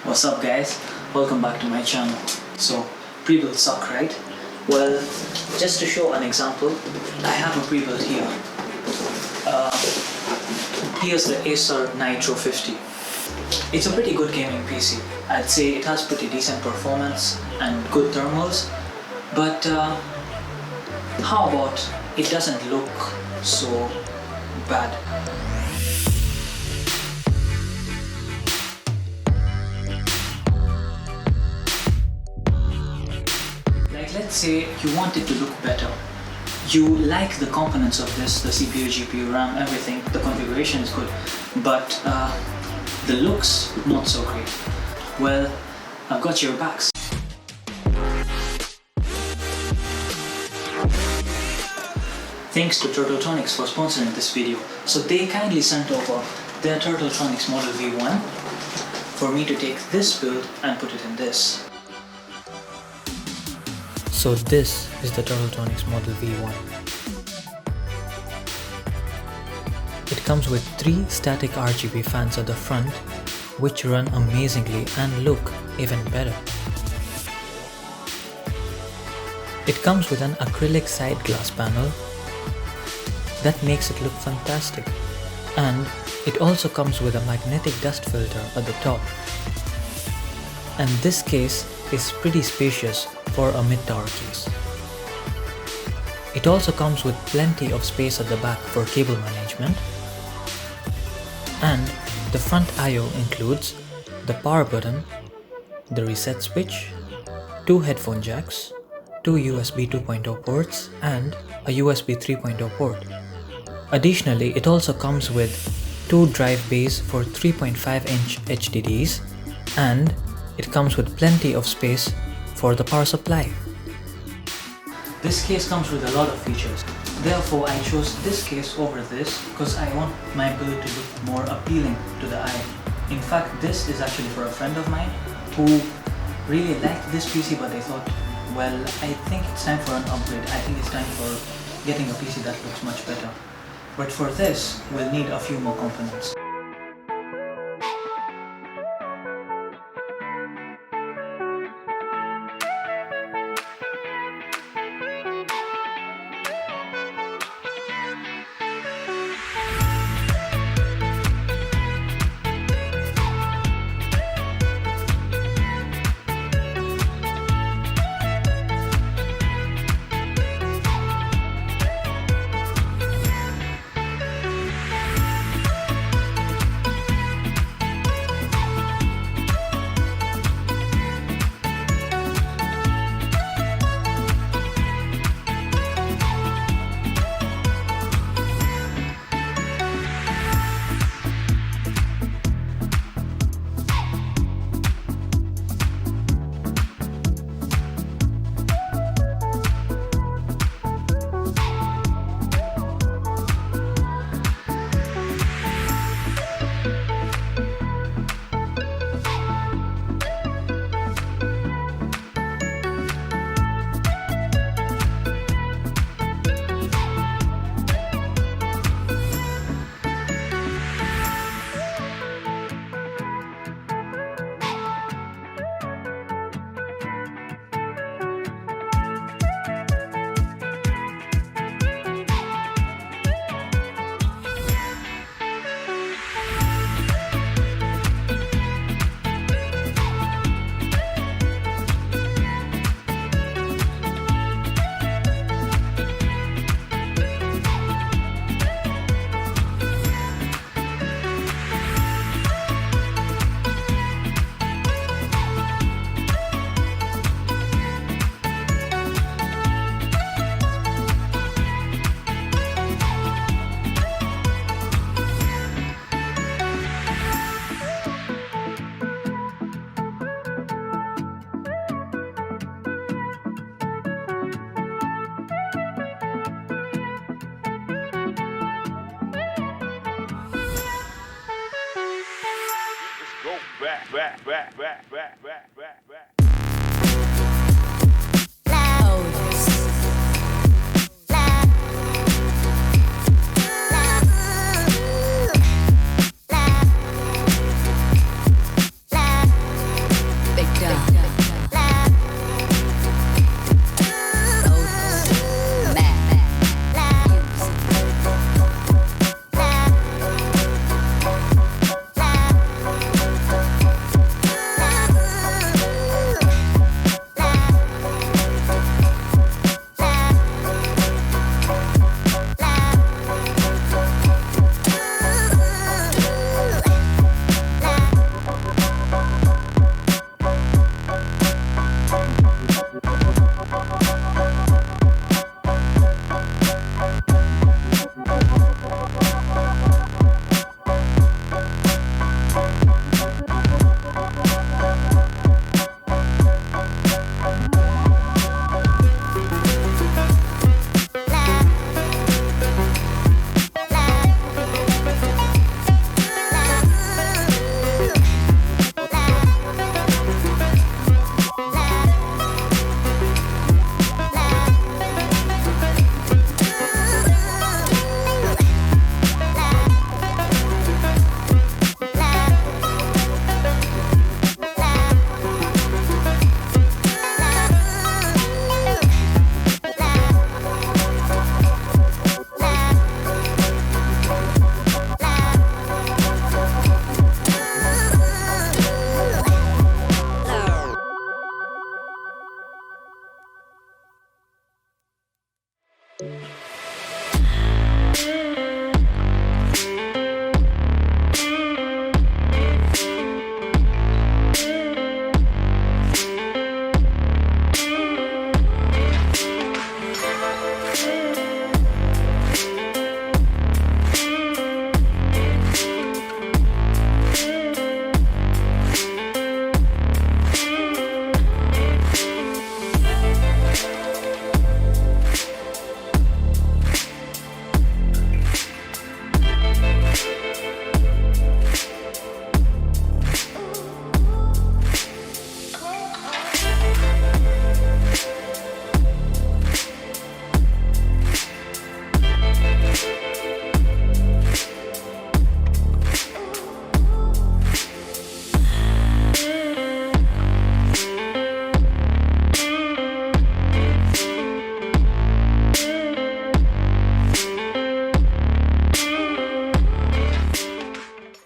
What's up guys, welcome back to my channel. So pre-built suck, right? Well, just to show an example, I have a pre-built here. Here's the Acer Nitro 50. It's a pretty good gaming PC. I'd say it has pretty decent performance and good thermals, but how about it doesn't look so bad? Let's say you want it to look better. You like the components of this, the CPU, GPU, RAM, everything, the configuration is good, but the looks not so great. Well, I've got your backs. Thanks to Turtletronix for sponsoring this video. So they kindly sent over their Turtletronix Model V1 for me to take this build and put it in this. So this is the Turtletronix Model V1. It comes with 3 static RGB fans at the front, which run amazingly and look even better. It comes with an acrylic side glass panel that makes it look fantastic, and it also comes with a magnetic dust filter at the top. And this case is pretty spacious for a mid-tower case. It also comes with plenty of space at the back for cable management, and the front I/O includes the power button, the reset switch, 2 headphone jacks, 2 USB 2.0 ports and a USB 3.0 port. Additionally, it also comes with 2 drive bays for 3.5-inch HDDs, and it comes with plenty of space for the power supply. This case comes with a lot of features. Therefore, I chose this case over this because I want my build to look more appealing to the eye. In fact, this is actually for a friend of mine who really liked this PC, but they thought, well, I think it's time for an upgrade. I think it's time for getting a PC that looks much better. But for this, we'll need a few more components. back.